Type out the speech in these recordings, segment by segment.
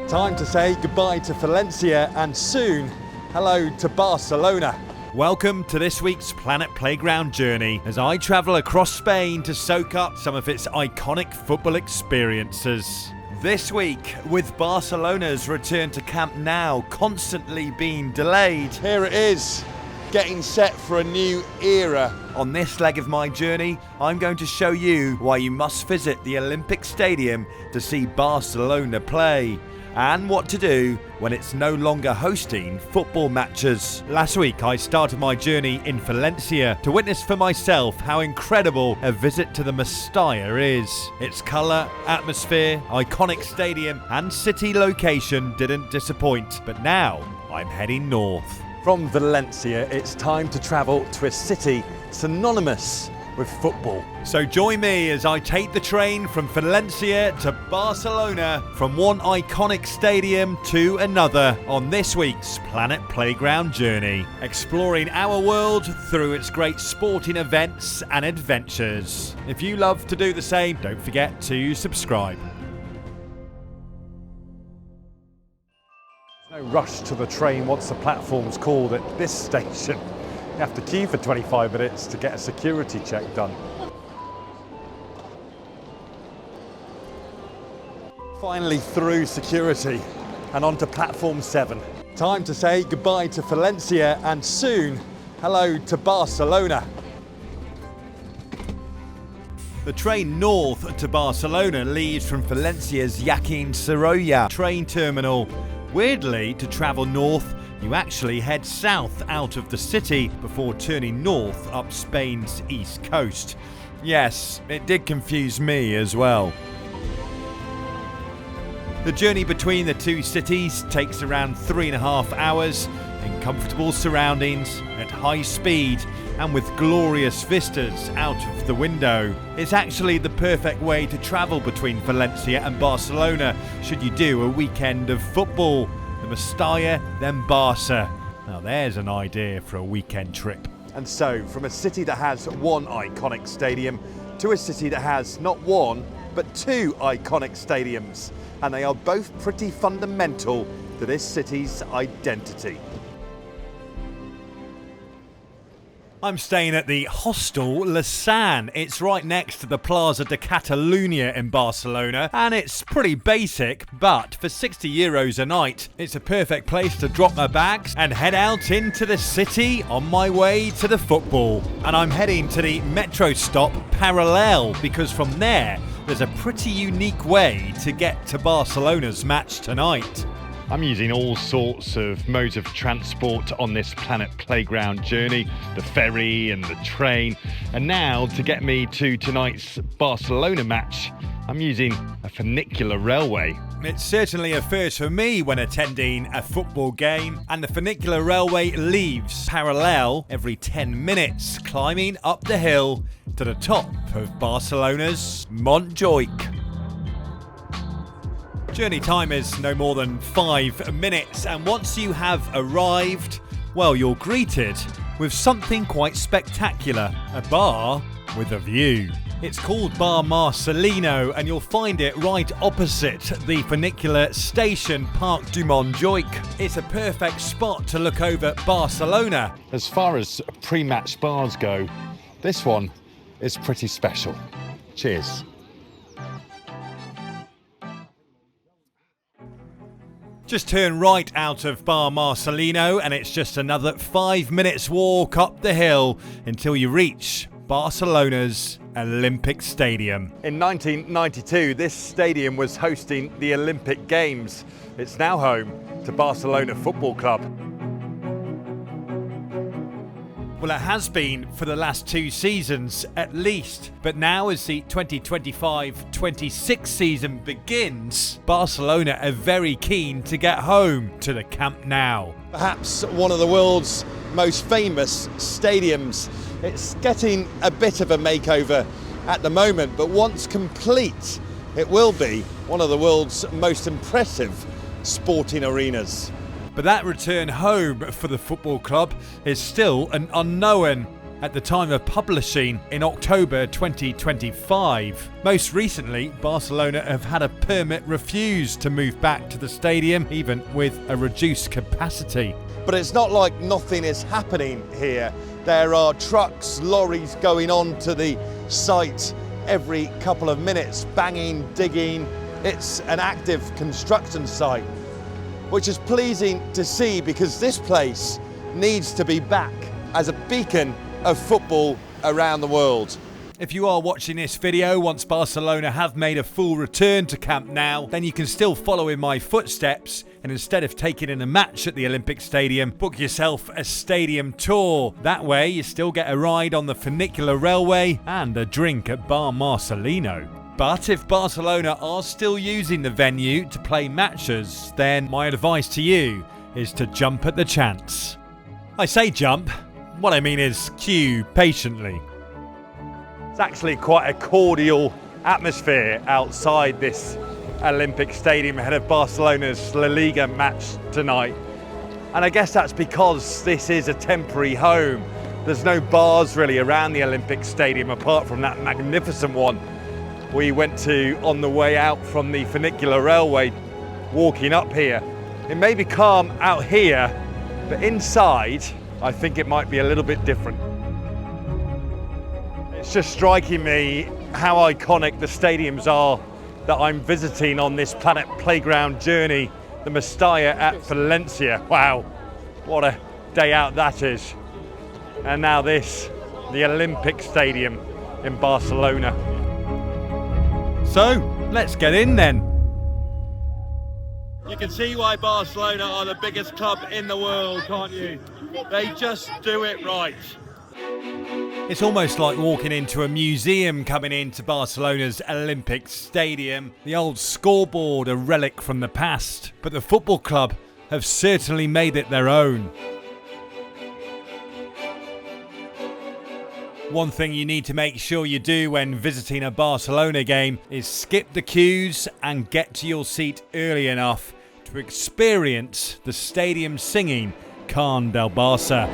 Time to say goodbye to Valencia and soon hello to Barcelona. Welcome to this week's Planet Playground journey as I travel across Spain to soak up some of its iconic football experiences. This week, with Barcelona's return to Camp Nou constantly being delayed, Here it is, getting set for a new era. on this leg of my journey, I'm going to show you why you must visit the Olympic Stadium to see Barcelona play, and what to do when it's no longer hosting football matches. Last week I started my journey in Valencia to witness for myself how incredible a visit to the Mestalla is. Its colour, atmosphere, iconic stadium and city location didn't disappoint, but now I'm heading north. From Valencia, it's time to travel to a city synonymous with football. So join me as I take the train from Valencia to Barcelona, from one iconic stadium to another, on this week's Planet Playground journey, exploring our world through its great sporting events and adventures. If you love to do the same, don't forget to subscribe. No rush to the train once the platform's called at this station. You have to queue for 25 minutes to get a security check done. Finally through security and onto platform 7. Time to say goodbye to Valencia and soon hello to Barcelona. The train north to Barcelona leaves from Valencia's Joaquín Sorolla train terminal. Weirdly, to travel north, you actually head south out of the city before turning north up Spain's east coast. Yes, it did confuse me as well. The journey between the two cities takes around 3.5 hours in comfortable surroundings, at high speed and with glorious vistas out of the window. It's actually the perfect way to travel between Valencia and Barcelona should you do a weekend of football. The Mestalla, then Barca. Now there's an idea for a weekend trip. And so, from a city that has one iconic stadium to a city that has not one, but two iconic stadiums. And they are both pretty fundamental to this city's identity. I'm staying at the Hostel La San. It's right next to the Plaza de Catalunya in Barcelona, and it's pretty basic, but for €60 a night, it's a perfect place to drop my bags and head out into the city on my way to the football. And I'm heading to the metro stop Parallel, because from there, there's a pretty unique way to get to Barcelona's match tonight. I'm using all sorts of modes of transport on this Planet Playground journey, the ferry and the train. And now, to get me to tonight's Barcelona match, I'm using a funicular railway. It's certainly a first for me when attending a football game, and the funicular railway leaves Parallel every 10 minutes, climbing up the hill to the top of Barcelona's Montjuïc. Journey time is no more than 5 minutes, and once you have arrived, well, you're greeted with something quite spectacular, a bar with a view. It's called Bar Marcelino, and you'll find it right opposite the funicular station Parc du Montjuïc. It's a perfect spot to look over Barcelona. As far as pre-match bars go, this one is pretty special. Cheers. Just turn right out of Bar Marcelino and it's just another 5 minutes walk up the hill until you reach Barcelona's Olympic Stadium. In 1992, this stadium was hosting the Olympic Games. It's now home to Barcelona Football Club. Well, it has been for the last 2 seasons at least, but now as the 2025-26 season begins, Barcelona are very keen to get home to the Camp Nou. Perhaps one of the world's most famous stadiums. It's getting a bit of a makeover at the moment, but once complete, it will be one of the world's most impressive sporting arenas. But that return home for the football club is still an unknown. at the time of publishing in October 2025. Most recently, Barcelona have had a permit refused to move back to the stadium, even with a reduced capacity. But it's not like nothing is happening here. There are trucks, lorries going on to the site every couple of minutes, banging, digging. It's an active construction site, which is pleasing to see because this place needs to be back as a beacon of football around the world. If you are watching this video once Barcelona have made a full return to Camp Nou, then you can still follow in my footsteps, and instead of taking in a match at the Olympic Stadium, book yourself a stadium tour. That way you still get a ride on the funicular railway and a drink at Bar Marcelino. But if Barcelona are still using the venue to play matches, then my advice to you is to jump at the chance. I say jump, what I mean is queue patiently. It's actually quite a cordial atmosphere outside this Olympic Stadium ahead of Barcelona's La Liga match tonight. And I guess that's because this is a temporary home. There's no bars really around the Olympic Stadium apart from that magnificent one we went to on the way out from the funicular railway walking up here. It may be calm out here, but inside I think it might be a little bit different. It's just striking me how iconic the stadiums are that I'm visiting on this Planet Playground journey. The Mestalla at Valencia. Wow, what a day out that is. And now this, the Olympic Stadium in Barcelona. So, let's get in then. You can see why Barcelona are the biggest club in the world, can't you? They just do it right. It's almost like walking into a museum coming into Barcelona's Olympic Stadium. The old scoreboard, a relic from the past, but the football club have certainly made it their own. One thing you need to make sure you do when visiting a Barcelona game is skip the queues and get to your seat early enough to experience the stadium singing Can del Barça.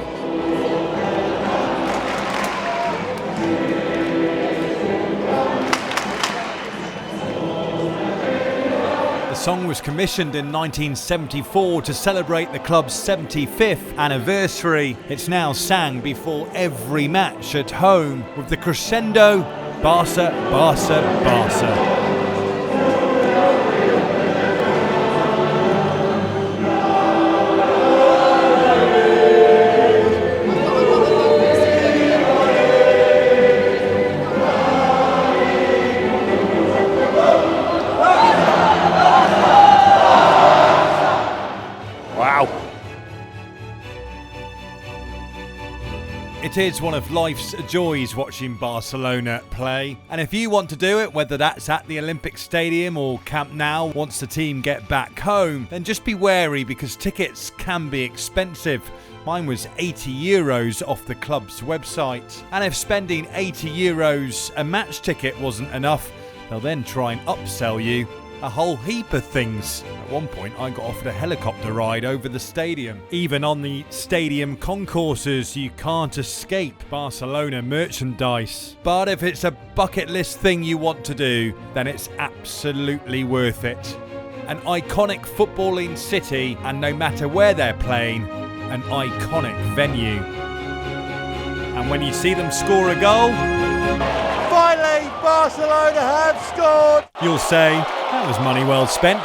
The song was commissioned in 1974 to celebrate the club's 75th anniversary. It's now sang before every match at home with the crescendo Barça, Barça, Barça. It is one of life's joys watching Barcelona play, and if you want to do it, whether that's at the Olympic Stadium or Camp Nou once the team get back home, then just be wary because tickets can be expensive. Mine was €80 off the club's website, and if spending €80 a match ticket wasn't enough, they'll then try and upsell you a whole heap of things. At one point I got offered a helicopter ride over the stadium. Even on the stadium concourses you can't escape Barcelona merchandise. But if it's a bucket list thing you want to do, then it's absolutely worth it. An iconic footballing city, and no matter where they're playing, an iconic venue. And when you see them score a goal, Finally, Barcelona have scored! You'll say, that was money well spent.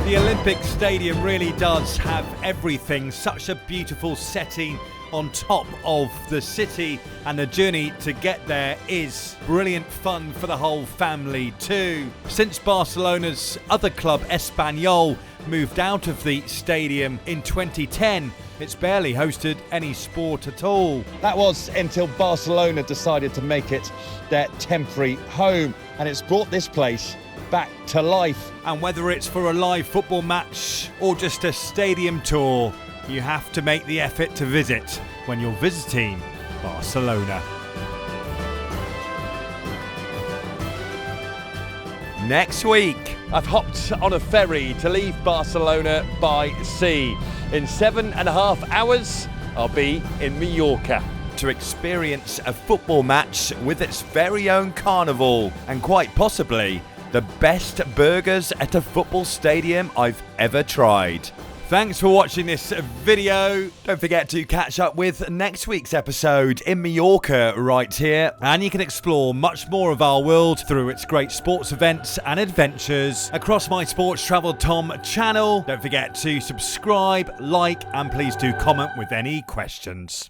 The Olympic Stadium really does have everything. Such a beautiful setting on top of the city, and the journey to get there is brilliant fun for the whole family too. Since Barcelona's other club Espanyol moved out of the stadium in 2010, it's barely hosted any sport at all. That was until Barcelona decided to make it their temporary home, and it's brought this place back to life. And whether it's for a live football match or just a stadium tour, you have to make the effort to visit when you're visiting Barcelona. next week. I've hopped on a ferry to leave Barcelona by sea. In 7.5 hours, I'll be in Mallorca to experience a football match with its very own carnival and quite possibly the best burgers at a football stadium I've ever tried. Thanks for watching this video. Don't forget to catch up with next week's episode in Mallorca right here, and you can explore much more of our world through its great sports events and adventures across my Sports Travel Tom channel. Don't forget to subscribe, like, and please do comment with any questions.